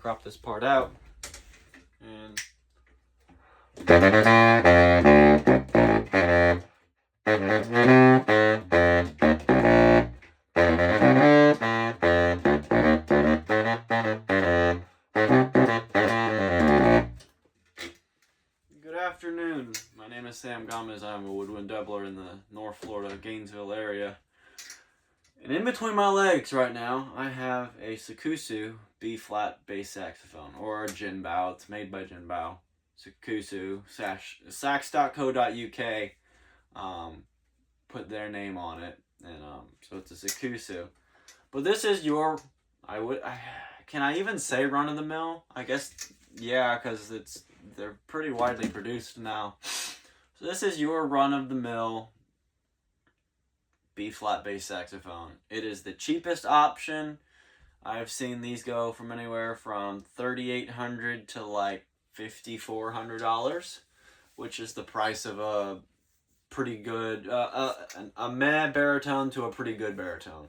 crop this part out. And good afternoon. My name is Sam Gomez. I'm a woodwind doubler in the North Florida, Gainesville area. And in between my legs right now, I have a sakkusu B-flat bass saxophone, or a jinbao. It's made by Jinbao. Sakkusu, sax.co.uk, put their name on it, and so it's a sakkusu. But this is your, can I even say run of the mill? I guess, yeah, because they're pretty widely produced now. So this is your run of the mill B-flat bass saxophone. It is the cheapest option. I've seen these go from anywhere from $3,800 to like $5,400, which is the price of a pretty good, a meh baritone to a pretty good baritone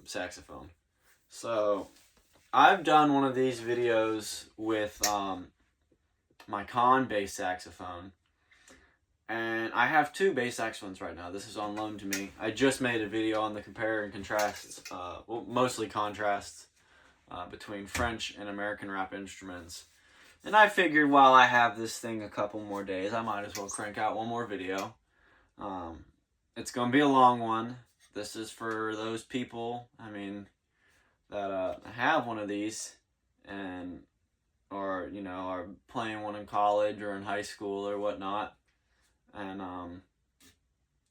saxophone. So I've done one of these videos with my Con bass saxophone, and I have two bass saxophones right now. This is on loan to me. I just made a video on the compare and contrasts, well, mostly contrasts, between French and American rap instruments. And I figured while I have this thing a couple more days, I might as well crank out one more video. It's going to be a long one. This is for those people, that have one of these and, or, are playing one in college or in high school or whatnot, and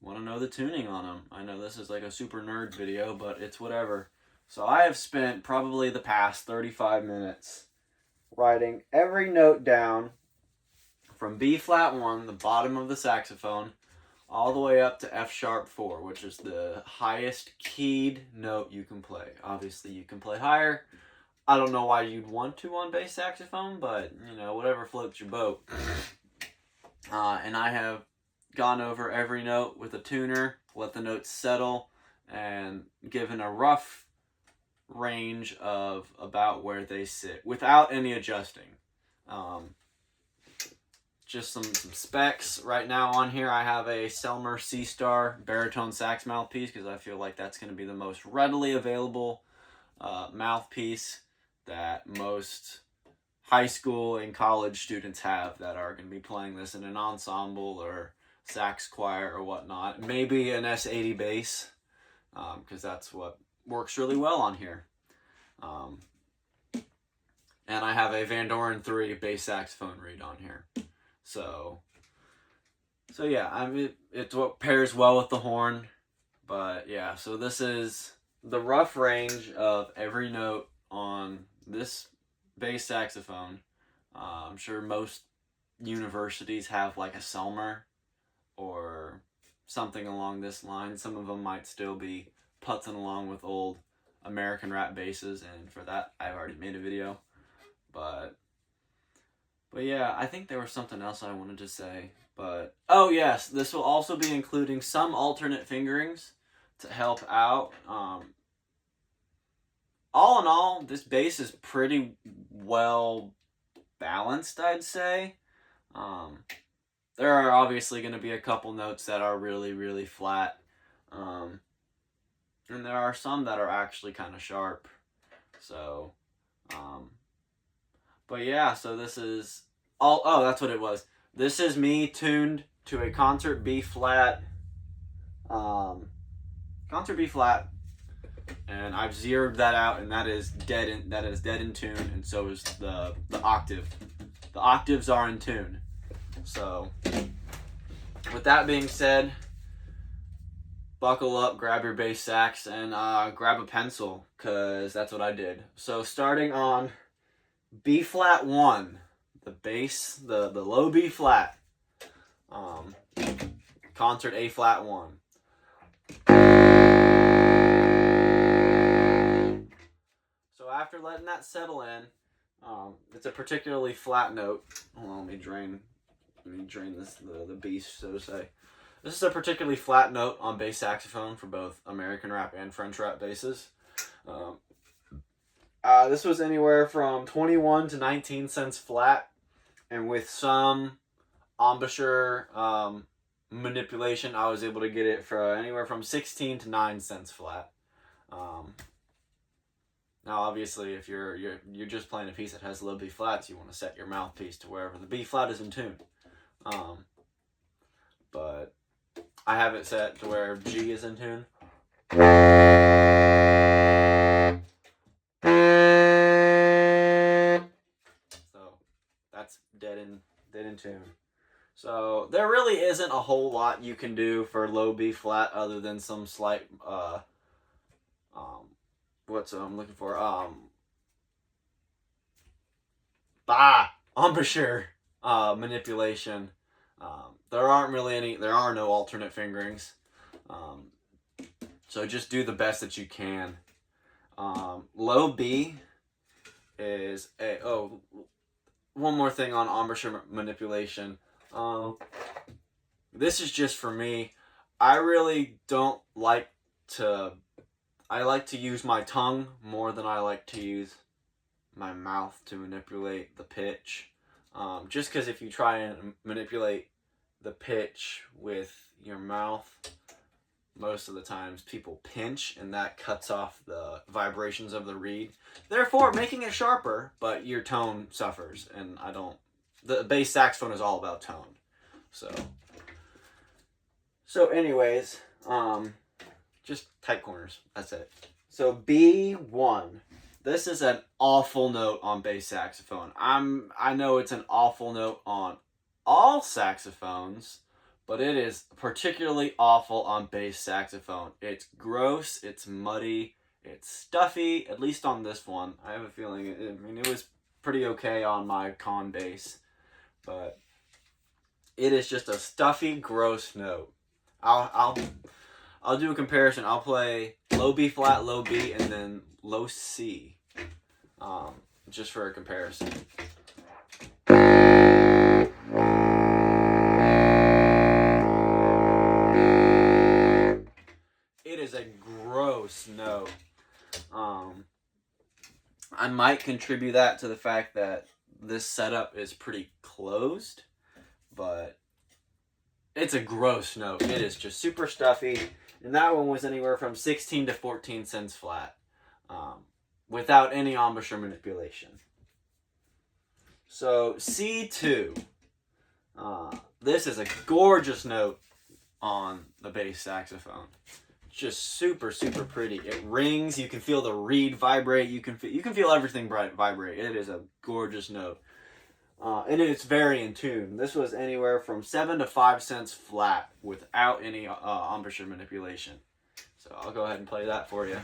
want to know the tuning on them. I know this is like a super nerd video, but it's whatever. So I have spent probably the past 35 minutes writing every note down from B-flat 1, the bottom of the saxophone, all the way up to F-sharp 4, which is the highest keyed note you can play. Obviously, you can play higher. I don't know why you'd want to on bass saxophone, but, whatever floats your boat. And I have gone over every note with a tuner, let the notes settle, and given a rough range of about where they sit without any adjusting. Just some specs. Right now on here I have a Selmer C-Star baritone sax mouthpiece because I feel like that's going to be the most readily available mouthpiece that most high school and college students have that are going to be playing this in an ensemble or sax choir or whatnot. Maybe an S80 bass, because that's what works really well on here. And I have a Van Doren 3 bass saxophone reed on here. So yeah, it's what pairs well with the horn. But yeah, so this is the rough range of every note on this bass saxophone. I'm sure most universities have like a Selmer or something along this line. Some of them might still be putzing along with old American rap basses, and for that I've already made a video. But yeah, I think there was something else I wanted to say. But oh yes, this will also be including some alternate fingerings to help out. All in all, this bass is pretty well balanced, I'd say. There are obviously going to be a couple notes that are really, really flat. And there are some that are actually kind of sharp. So, but yeah, so this is all, oh, that's what it was. This is me tuned to a concert B-flat, and I've zeroed that out, and that is dead in tune, and so is the octave. The octaves are in tune. So, with that being said, buckle up, grab your bass sax, and grab a pencil, because that's what I did. So starting on B-flat 1, the bass, the low B-flat, concert A-flat 1. So after letting that settle in, it's a particularly flat note. Hold on, let me drain the beast, so to say. This is a particularly flat note on bass saxophone for both American rap and French rap basses. This was anywhere from 21 to 19 cents flat, and with some embouchure manipulation, I was able to get it for anywhere from 16 to 9 cents flat. Um, Now, obviously, if you're just playing a piece that has low B flats, you want to set your mouthpiece to wherever the B flat is in tune. But I have it set to where G is in tune. So that's dead in tune. So there really isn't a whole lot you can do for low B flat other than some slight what's I'm looking for embouchure manipulation. There are no alternate fingerings. So just do the best that you can. Low B is one more thing on embouchure manipulation. This is just for me. I really don't like to. I like to use my tongue more than I like to use my mouth to manipulate the pitch. Just because if you try and manipulate the pitch with your mouth, most of the times people pinch and that cuts off the vibrations of the reed, therefore making it sharper, but your tone suffers. And the bass saxophone is all about tone. So anyways, just tight corners, that's it. So B1, this is an awful note on bass saxophone. I know it's an awful note on all saxophones, but it is particularly awful on bass saxophone. It's gross, it's muddy, it's stuffy, at least on this one. I have a feeling, it was pretty okay on my con bass, but it is just a stuffy, gross note. I'll do a comparison. I'll play low B flat, low B, and then low C, just for a comparison. It is a gross note. I might contribute that to the fact that this setup is pretty closed, but it's a gross note. It is just super stuffy. And that one was anywhere from 16 to 14 cents flat, without any embouchure manipulation. So C2. This is a gorgeous note on the bass saxophone. Just super, super pretty. It rings. You can feel the reed vibrate. You can feel everything vibrate. It is a gorgeous note. And it's very in tune. This was anywhere from 7 to 5 cents flat without any embouchure manipulation. So I'll go ahead and play that for you.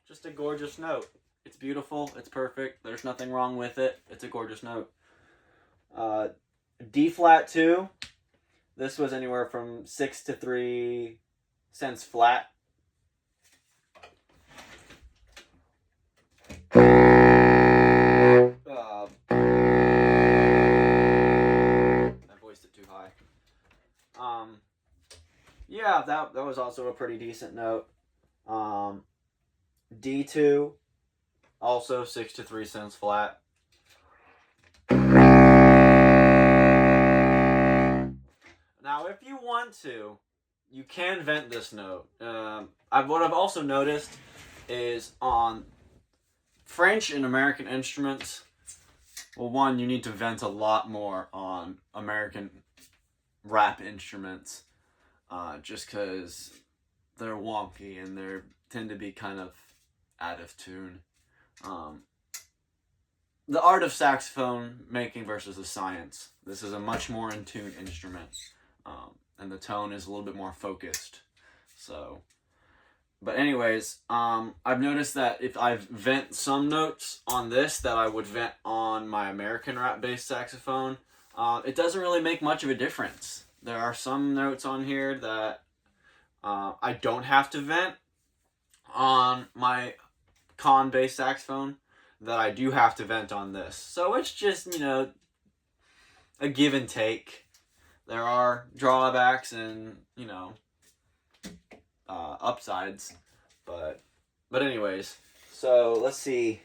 Just a gorgeous note. It's beautiful. It's perfect. There's nothing wrong with it. It's a gorgeous note. D flat 2. This was anywhere from 6 to 3 cents flat. I voiced it too high. Yeah, that was also a pretty decent note. D2, also 6 to 3 cents flat. Now, if you want to, you can vent this note. What I've also noticed is on French and American instruments, well, one, you need to vent a lot more on American rap instruments, just because they're wonky and they tend to be kind of out of tune. The art of saxophone making versus the science. This is a much more in tune instrument, and the tone is a little bit more focused. So, but anyways, I've noticed that if I vent some notes on this that I would vent on my American rap bass saxophone, it doesn't really make much of a difference. There are some notes on here that I don't have to vent on my con bass saxophone that I do have to vent on this. So it's just, a give and take. There are drawbacks and, upsides. But anyways, so let's see.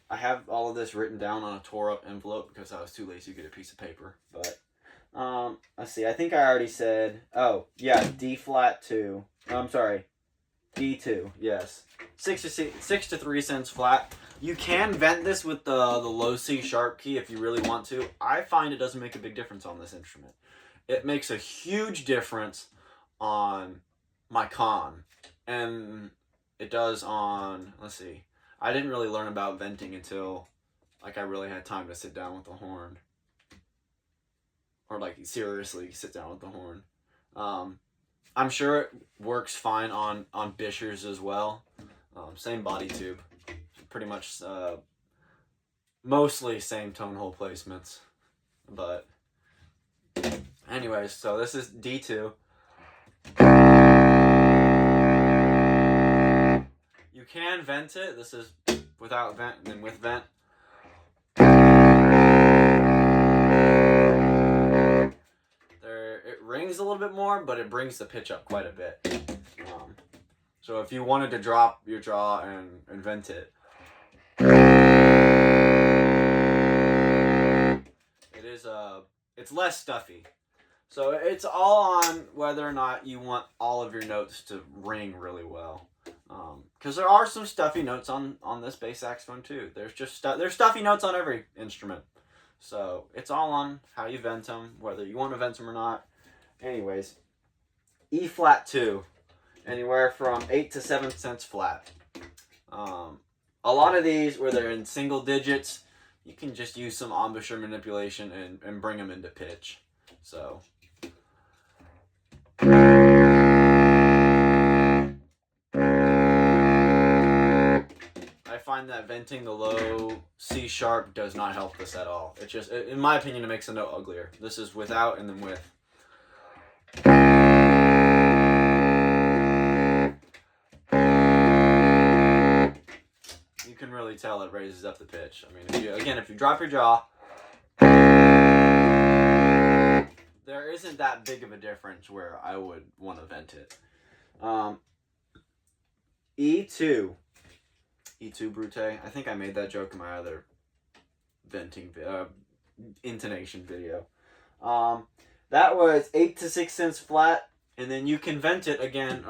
I have all of this written down on a tore up envelope because I was too lazy to get a piece of paper. But let's see. I think I already said. Oh yeah, D flat 2. I'm sorry, D2. Yes, 6 to 3 cents flat. You can vent this with the low C sharp key if you really want to. I find it doesn't make a big difference on this instrument. It makes a huge difference on my con, and it does on, let's see, I didn't really learn about venting until like I really had time to sit down with the horn, or like seriously sit down with the horn. I'm sure it works fine on Bishers as well. Same body tube, pretty much mostly same tone hole placements, but anyways, so this is D2. You can vent it. This is without vent and then with vent. It rings a little bit more, but it brings the pitch up quite a bit. So if you wanted to drop your jaw and vent it, it is it's less stuffy. So it's all on whether or not you want all of your notes to ring really well. Because there are some stuffy notes on this bass saxophone too. There's stuffy notes on every instrument. So it's all on how you vent them, whether you want to vent them or not. Anyways, E flat 2, anywhere from 8 to 7 cents flat. A lot of these where they're in single digits, you can just use some embouchure manipulation and bring them into pitch. So I find that venting the low C sharp does not help this at all. It just, in my opinion, it makes the note uglier. This is without and then with. You can really tell it raises up the pitch. I mean, if you drop your jaw, there isn't that big of a difference where I would want to vent it. E2 Brute. I think I made that joke in my other venting intonation video. That was 8 to 6 cents flat, and then you can vent it again.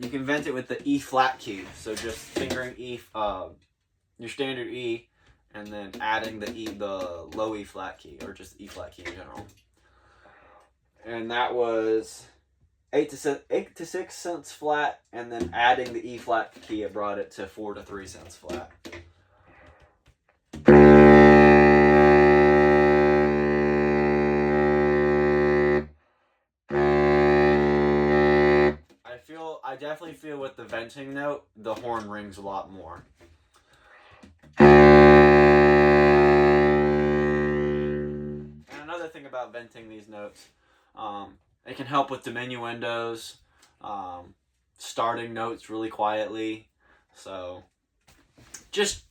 You can vent it with the E flat key. So just fingering E, your standard E, and then adding the low E flat key, or just the E flat key in general. And that was 8 to 6 cents flat, and then adding the E flat key, it brought it to 4 to 3 cents flat. I definitely feel with the venting note, the horn rings a lot more. And another thing about venting these notes, it can help with diminuendos, starting notes really quietly. So just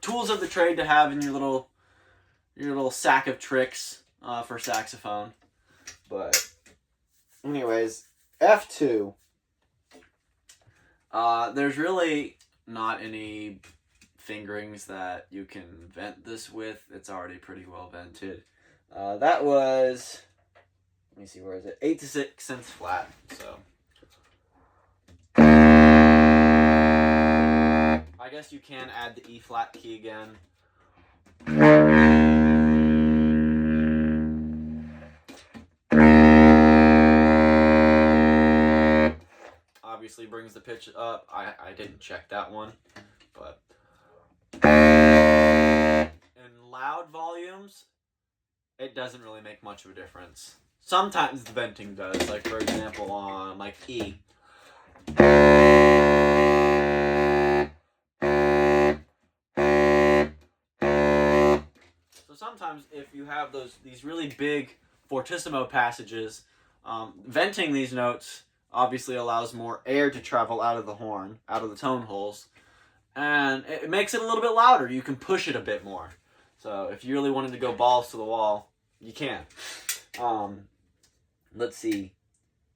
tools of the trade to have in your little sack of tricks for saxophone. But anyways, F2. There's really not any fingerings that you can vent this with. It's already pretty well vented. That was, let me see, where is it? 8 to 6 cents flat. So I guess you can add the E flat key again. Obviously brings the pitch up. I didn't check that one, but in loud volumes, it doesn't really make much of a difference. Sometimes the venting does, like for example on like E. So sometimes if you have these really big fortissimo passages, venting these notes obviously allows more air to travel out of the horn, out of the tone holes, and it makes it a little bit louder. You can push it a bit more. So if you really wanted to go balls to the wall, you can. Let's see.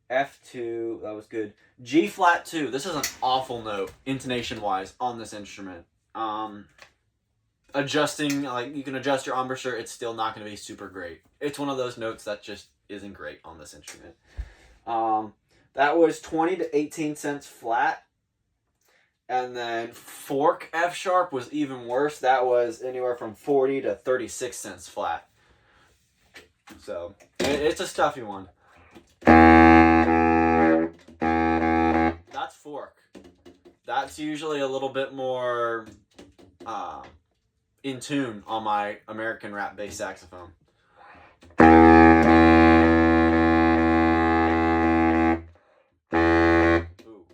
F2, that was good. G flat 2, this is an awful note, intonation-wise, on this instrument. Adjusting, like, you can adjust your embouchure, it's still not going to be super great. It's one of those notes that just isn't great on this instrument. That was 20 to 18 cents flat. And then fork F sharp was even worse. That was anywhere from 40 to 36 cents flat. So, it's a stuffy one. That's fork. That's usually a little bit more in tune on my American rap bass saxophone. Ooh,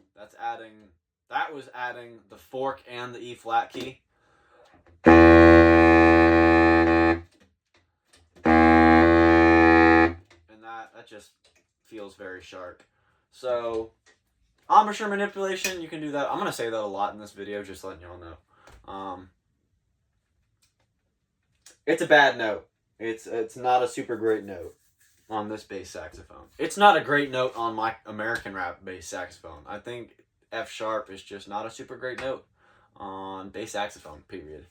that was adding the fork and the E flat key. And that just feels very sharp. So, embouchure manipulation, you can do that. I'm going to say that a lot in this video, just letting y'all know. It's a bad note. It's not a super great note on this bass saxophone. It's not a great note on my American rap bass saxophone. I think F sharp is just not a super great note on bass saxophone, period.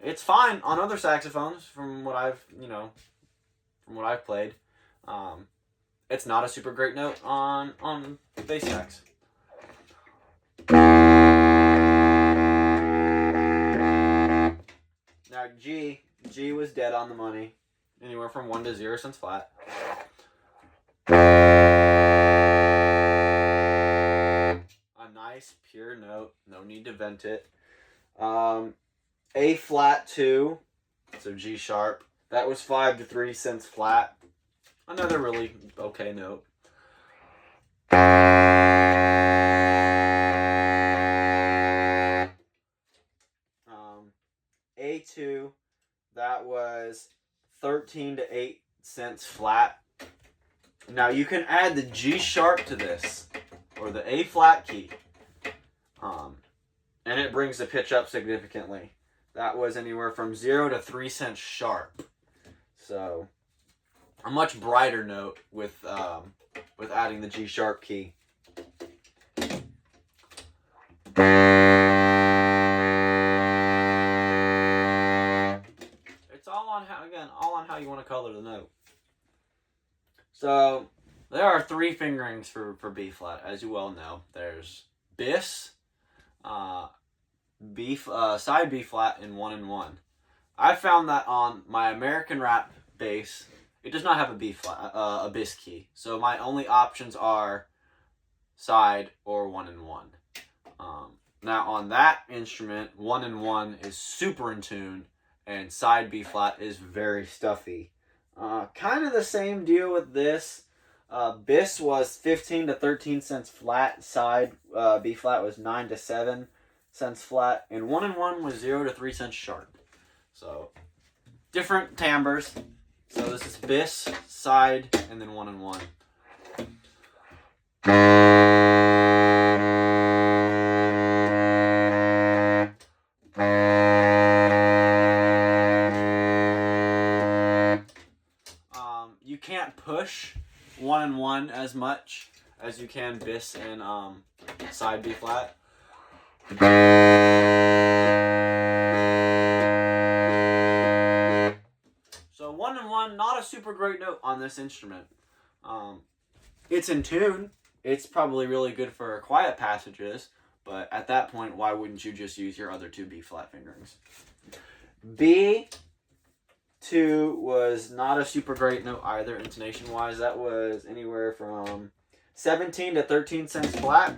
It's fine on other saxophones from what I've played. It's not a super great note on bass sax. Now G was dead on the money. Anywhere from 1 to 0 cents flat. A nice pure note. No need to vent it. A flat 2. So G sharp. That was 5 to 3 cents flat. Another really okay note. A2, that was 13 to 8 cents flat. Now you can add the G sharp to this, or the A flat key, and it brings the pitch up significantly. That was anywhere from 0 to 3 cents sharp. So, a much brighter note with adding the G sharp key. It's all on how you want to color the note. So, there are 3 fingerings for B flat, as you well know. There's bis, side B flat, and 1 and 1. I found that on my American rap bass, it does not have a B flat, a bis key. So my only options are side or 1 and 1. Now on that instrument, 1 and 1 is super in tune, and side B flat is very stuffy. Kind of the same deal with this. Bis was 15 to 13 cents flat. Side B flat was 9 to 7 cents flat. And 1 and 1 was 0 to 3 cents sharp. So, different timbres. So this is bis, side, and then 1 and 1. You can't push 1 and 1 as much as you can bis and side B flat. So 1 and 1, not a super great note on this instrument. It's in tune. It's probably really good for quiet passages, but at that point, why wouldn't you just use your other 2 B flat fingerings? B2 was not a super great note either, intonation-wise. That was anywhere from 17 to 13 cents flat.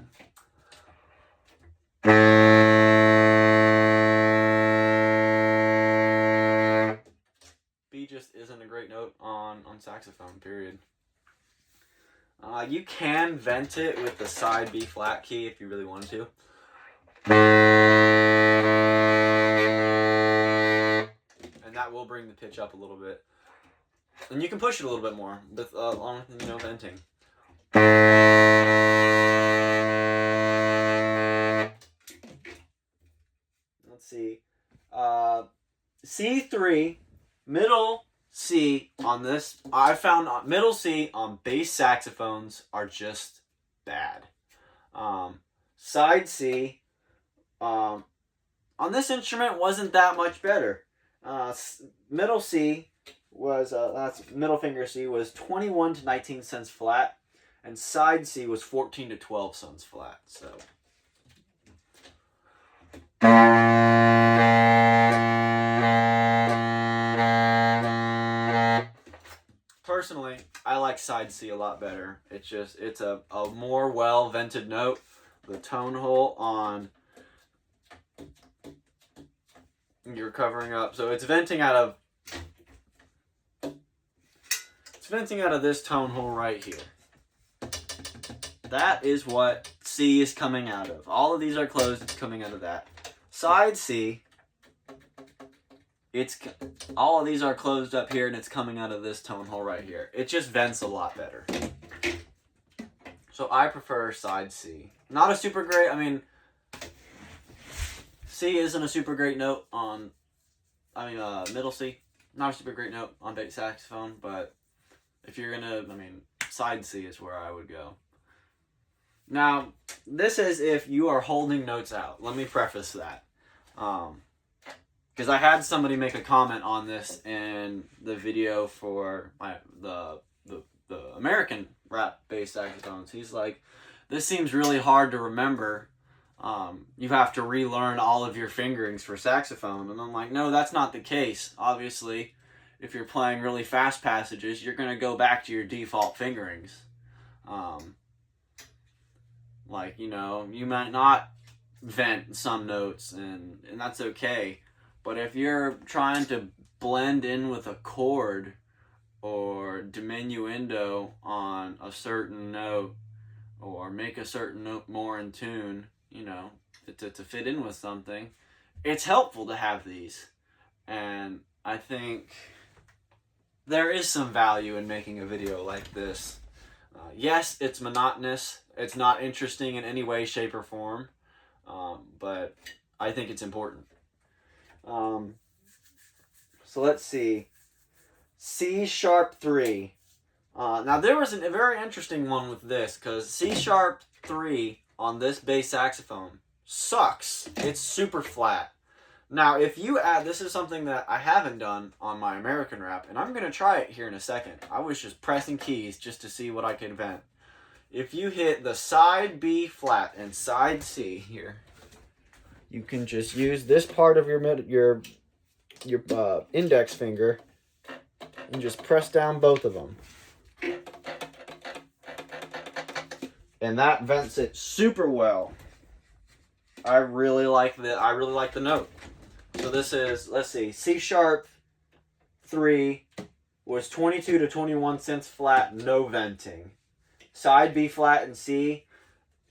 B just isn't a great note on saxophone, period. You can vent it with the side B flat key if you really wanted to. And that will bring the pitch up a little bit. And you can push it a little bit more with along with venting. Let's see. C3, middle C on this, I found middle C on bass saxophones are just bad. Side C on this instrument wasn't that much better. Middle C was that's middle finger C was 21 to 19 cents flat, and side C was 14 to 12 cents flat. So. Personally, I like side C a lot better. It's a more well vented note. The tone hole on you're covering up, so it's venting out of this tone hole right here. That is what C is coming out of. All of these are closed. It's coming out of that. Side C. All of these are closed up here, and it's coming out of this tone hole right here. It just vents a lot better. So I prefer side C. Not a super great, I mean, C isn't a super great note on, middle C. Not a super great note on bass saxophone, but if you're gonna, side C is where I would go. Now, this is if you are holding notes out. Let me preface that. Because I had somebody make a comment on this in the video for the American rap bass saxophones. He's like, this seems really hard to remember. You have to relearn all of your fingerings for saxophone. And I'm like, no, that's not the case. Obviously, if you're playing really fast passages, you're going to go back to your default fingerings. You might not vent some notes, and that's okay. But if you're trying to blend in with a chord or diminuendo on a certain note or make a certain note more in tune, to fit in with something, it's helpful to have these. And I think there is some value in making a video like this. Yes, it's monotonous. It's not interesting in any way, shape, or form. But I think it's important. So let's see. C sharp 3. Now there was a very interesting one with this, because C sharp 3 on this bass saxophone sucks. It's super flat. Now if you add, this is something that I haven't done on my American rap, and I'm going to try it here in a second. I was just pressing keys just to see what I could vent. If you hit the side B flat and side C here, you can just use this part of your index finger and just press down both of them. And that vents it super well. I really like the note. So this is, let's see, C sharp 3 was 22 to 21 cents flat, no venting. Side B flat and C,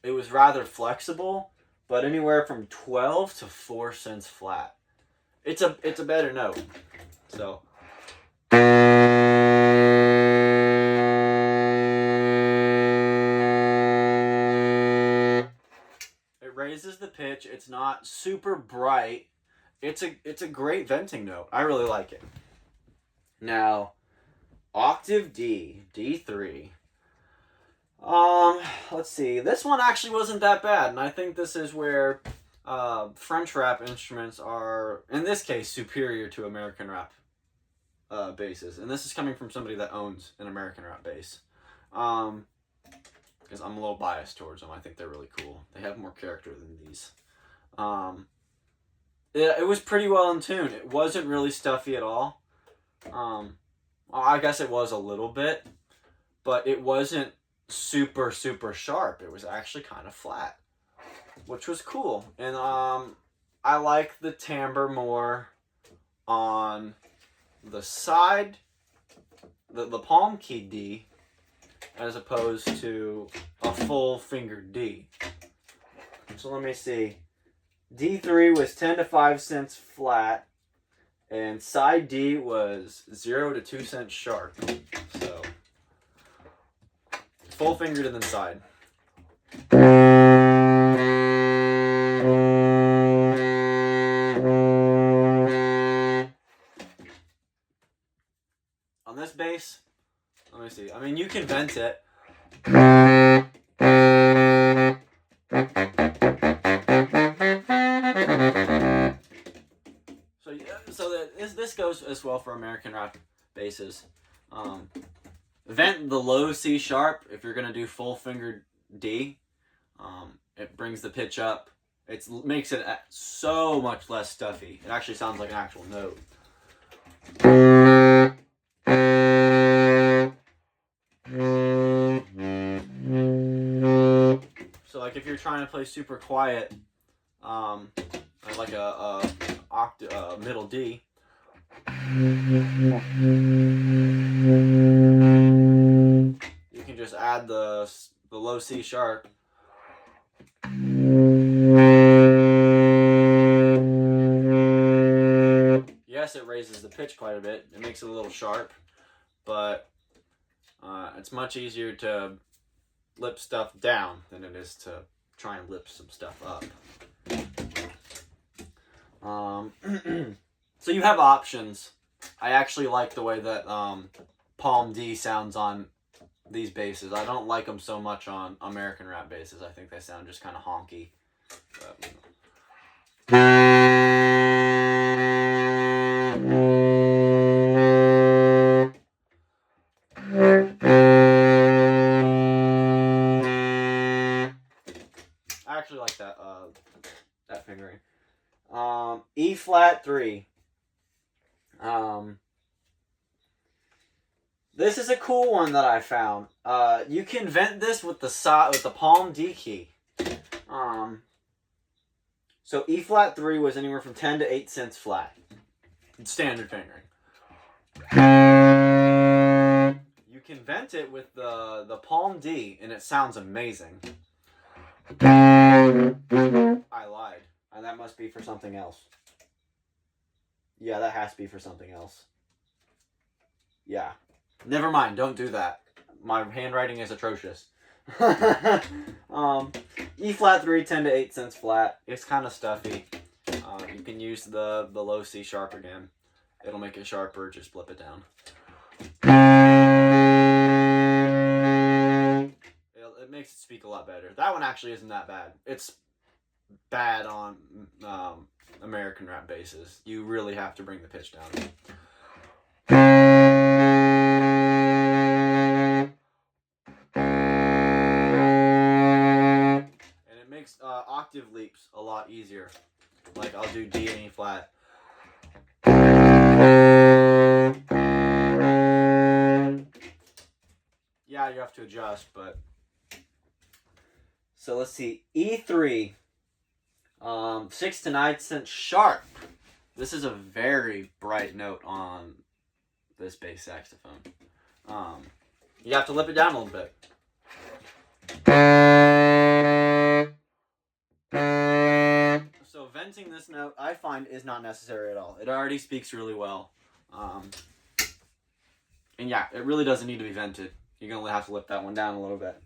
it was rather flexible, but anywhere from 12 to 4 cents flat. It's a better note. So it raises the pitch. It's not super bright. It's a great venting note. I really like it. Now, octave D, D3. Let's see. This one actually wasn't that bad, and I think this is where French rap instruments are, in this case, superior to American rap basses. And this is coming from somebody that owns an American rap bass. Because I'm a little biased towards them. I think they're really cool. They have more character than these. It was pretty well in tune. It wasn't really stuffy at all. I guess it was a little bit, but it wasn't super, super sharp. It was actually kind of flat, which was cool. And I like the timbre more on the side, the palm key D, as opposed to a full finger D. So let me see. D3 was 10 to 5 cents flat, and side D was 0 to 2 cents sharp. So full fingered and then side. bass, let me see. I mean, you can vent it. So this goes as well for American rap basses. Vent the low C sharp if you're gonna do full fingered D. It brings the pitch up. It makes it so much less stuffy. It actually sounds like an actual note. So like if you're trying to play super quiet, like a middle D, you can just add the low C sharp. Yes, it raises the pitch quite a bit. It makes it a little sharp, but it's much easier to lip stuff down than it is to try and lip some stuff up. So you have options. I actually like the way that palm D sounds on these basses. I don't like them so much on American rap basses. I think they sound just kind of honky. But, I actually like that fingering. E flat 3. This is a cool one that I found. You can vent this with the palm D key. So E flat 3 was anywhere from 10 to 8 cents flat. Standard fingering. You can vent it with the palm D and it sounds amazing. I lied. And that must be for something else. Yeah, that has to be for something else. Yeah. Never mind, don't do that. My handwriting is atrocious. E flat 3, 10 to 8 cents flat. It's kind of stuffy. You can use the low C sharp again. It'll make it sharper, just flip it down. It makes it speak a lot better. That one actually isn't that bad. It's bad on American rap basses. You really have to bring the pitch down. And it makes octave leaps a lot easier. Like I'll do D and E flat. Yeah, you have to adjust, but so let's see. E3. 6 to 9 cents sharp. This is a very bright note on this bass saxophone. You have to lip it down a little bit. So venting this note, I find, is not necessary at all. It already speaks really well. And yeah, it really doesn't need to be vented. You're going to have to lip that one down a little bit.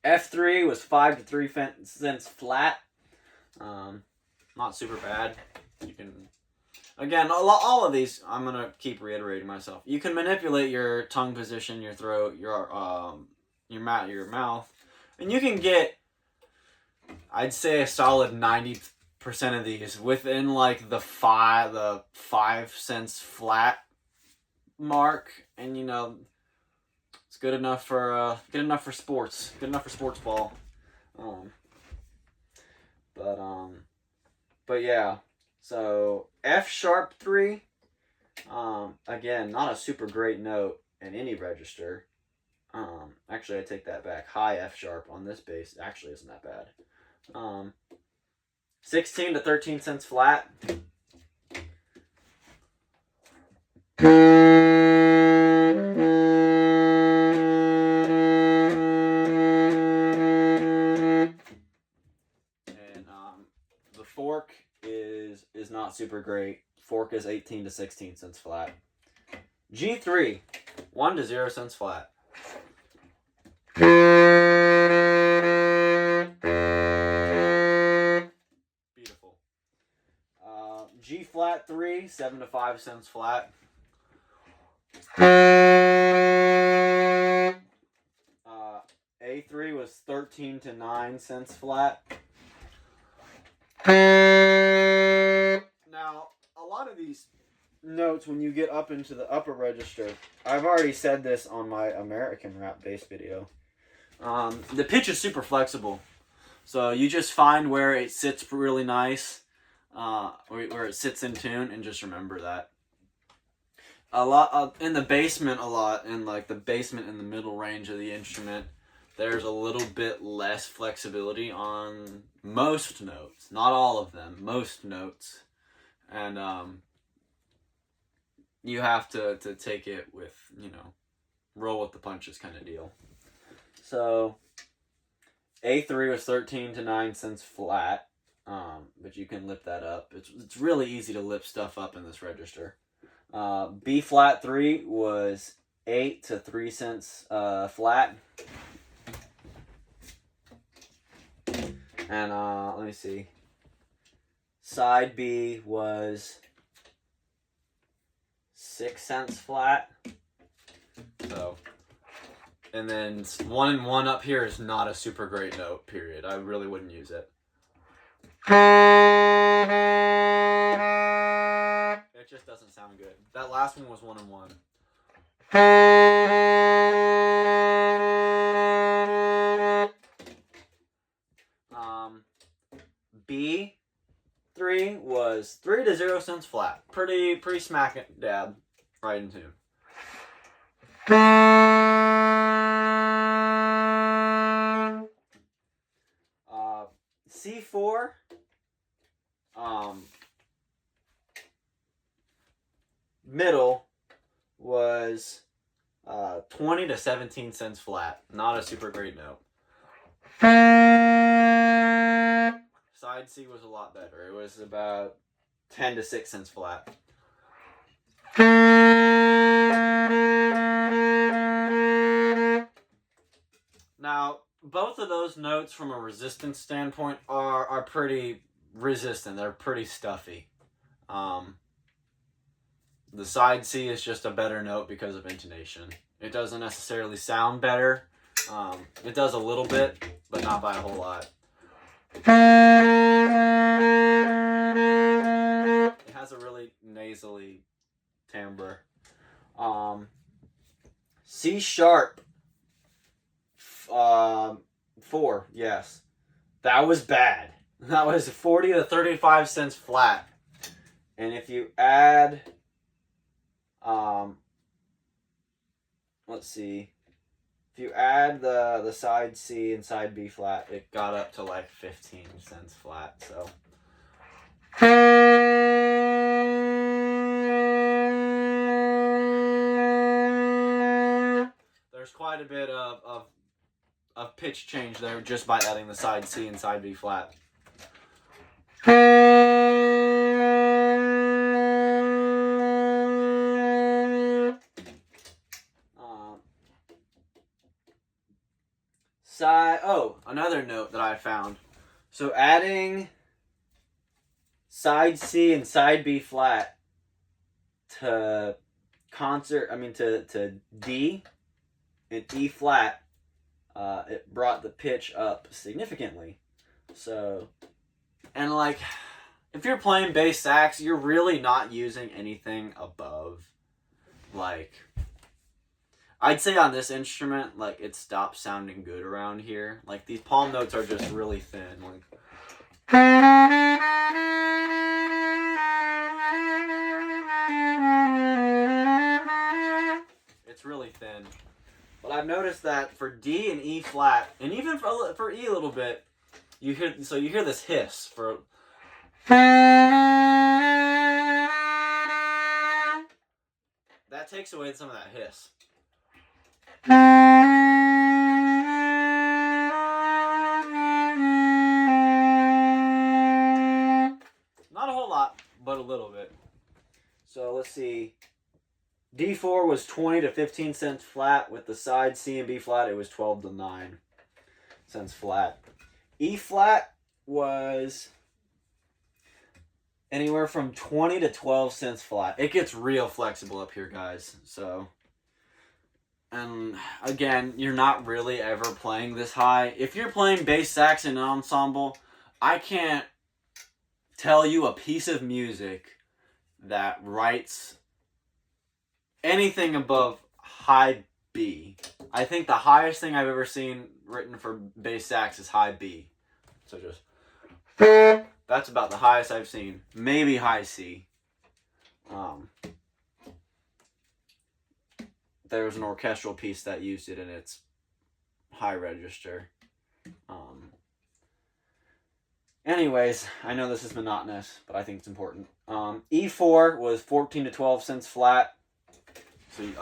F3 was 5 to 3 cents flat. Not super bad. You can, again, all of these, I'm going to keep reiterating myself. You can manipulate your tongue position, your throat, your mouth, and you can get, I'd say, a solid 90% of these within like the 5 cents flat mark, and you know, it's good enough for sports. Good enough for sports ball. But yeah. So F sharp 3. Again, not a super great note in any register. Actually, I take that back. High F sharp on this bass actually isn't that bad. 16 to 13 cents flat. And the fork is not super great. Fork is 18 to 16 cents flat. G3, 1 to 0 cents flat. Beautiful. G flat 3, 7 to 5 cents flat. A3 was 13 to 9 cents flat. Now, a lot of these notes, when you get up into the upper register, I've already said this on my American rap bass video. The pitch is super flexible, so you just find where it sits really nice, where it sits in tune, and just remember that. A lot in the basement, in like the basement in the middle range of the instrument, there's a little bit less flexibility on most notes, not all of them, most notes, and you have to take it with, roll with the punches kind of deal. So A3 was 13 to 9 cents flat, but you can lip that up. It's really easy to lip stuff up in this register. B flat 3 was 8 to 3 cents flat. And let me see. Side B was 6 cents flat. So, and then 1 and 1 up here is not a super great note, period. I really wouldn't use it. It just doesn't sound good. That last one was 1 and 1. B3 was 3 to 0 cents flat. Pretty smack it dab right in tune. C4, middle was 20 to 17 cents flat. Not a super great note. Side C was a lot better. It was about 10 to 6 cents flat. Now, both of those notes from a resistance standpoint are pretty resistant. They're pretty stuffy. The side C is just a better note because of intonation. It doesn't necessarily sound better. It does a little bit, but not by a whole lot. It has a really nasally timbre. C sharp 4, yes. That was bad. That was 40 to 35 cents flat. And if you add, let's see, if you add the side C and side B flat, it got up to like 15 cents flat. So there's quite a bit of pitch change there just by adding the side C and side B flat. Another note that I found. So adding side C and side B flat to to D and E flat, it brought the pitch up significantly. So, and like, if you're playing bass sax, you're really not using anything above, like, I'd say on this instrument, like, it stops sounding good around here. Like, these palm notes are just really thin. Like, it's really thin. But I've noticed that for D and E flat, and even for E a little bit, you hear this hiss for. That takes away some of that hiss. Not a whole lot, but a little bit. So let's see. D4 was 20 to 15 cents flat. With the side C and B flat, it was 12 to 9 cents flat. E flat was anywhere from 20 to 12 cents flat. It gets real flexible up here, guys. So And again, you're not really ever playing this high. If you're playing bass sax in an ensemble, I can't tell you a piece of music that writes anything above high B. I think the highest thing I've ever seen written for bass sax is high B. So just, that's about the highest I've seen. Maybe high C. There was an orchestral piece that used it in its high register. Anyways, I know this is monotonous, but I think it's important. E4 was 14 to 12 cents flat. So you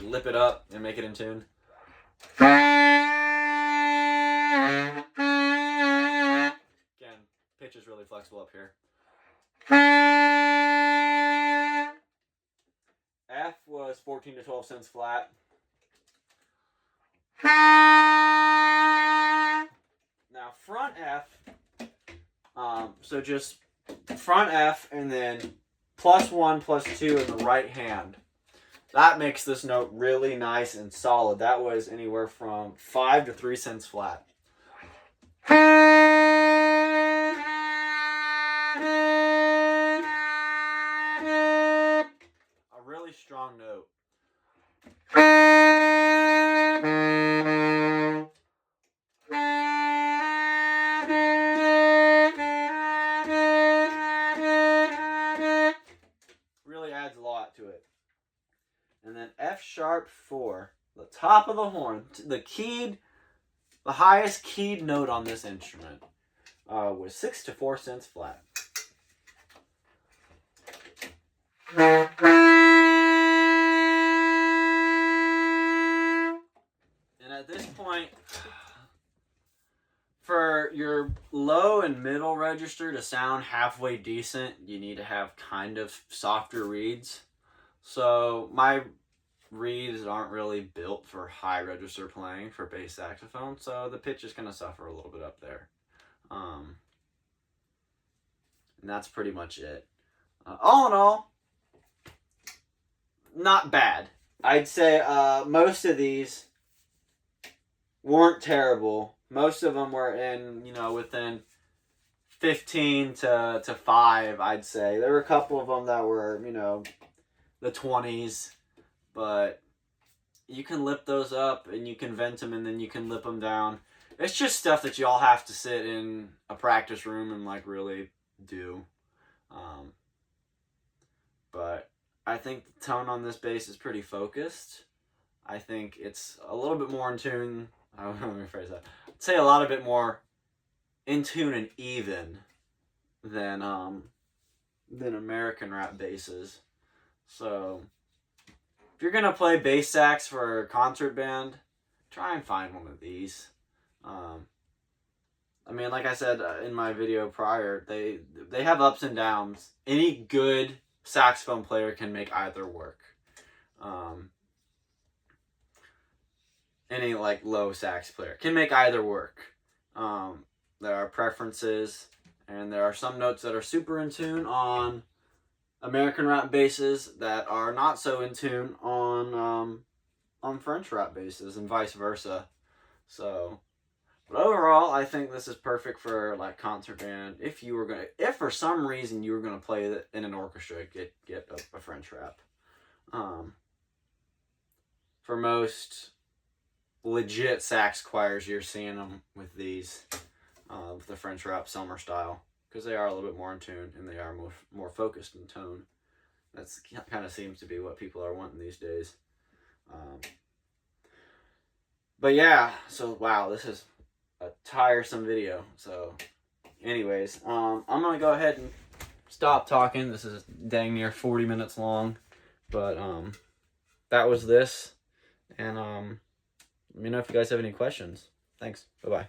lip it up and make it in tune. Again, pitch is really flexible up here. F was 14 to 12 cents flat. Now front F, so just front F and then +1, +2 in the right hand. That makes this note really nice and solid. That was anywhere from 5 to 3 cents flat. A really strong note. Really adds a lot to it. And then F sharp 4, the top of the horn, the highest keyed note on this instrument was 6 to 4 cents flat. And at this point, for your low and middle register to sound halfway decent, you need to have kind of softer reeds. So my reeds aren't really built for high register playing for bass saxophone, so the pitch is going to suffer a little bit up there. And that's pretty much it. All in all, not bad. I'd say most of these weren't terrible. Most of them were in, within 15 to 5, I'd say. There were a couple of them that were, the 20s, but you can lip those up and you can vent them and then you can lip them down. It's just stuff that you all have to sit in a practice room and really do. But I think the tone on this bass is pretty focused. I think it's a little bit more in tune. Let me rephrase that. I'd say a lot of bit more in tune and even than American rap basses. So if you're gonna play bass sax for a concert band, try and find one of these. Like I said in my video prior, they have ups and downs. Any good saxophone player can make either work. Any low sax player can make either work. There are preferences, and there are some notes that are super in tune on American rap basses that are not so in tune on French rap basses, and vice versa. So, but overall, I think this is perfect for concert band. If for some reason you were gonna play it in an orchestra, get a French rap. For most legit sax choirs, you're seeing them with these, with the French rap selmer style, because they are a little bit more in tune and they are more focused in tone. That's kind of seems to be what people are wanting these days. But yeah, so wow, this is a tiresome video. So anyways, I'm gonna go ahead and stop talking. This is dang near 40 minutes long, but that was this, and let me know if you guys have any questions. Thanks. Bye bye.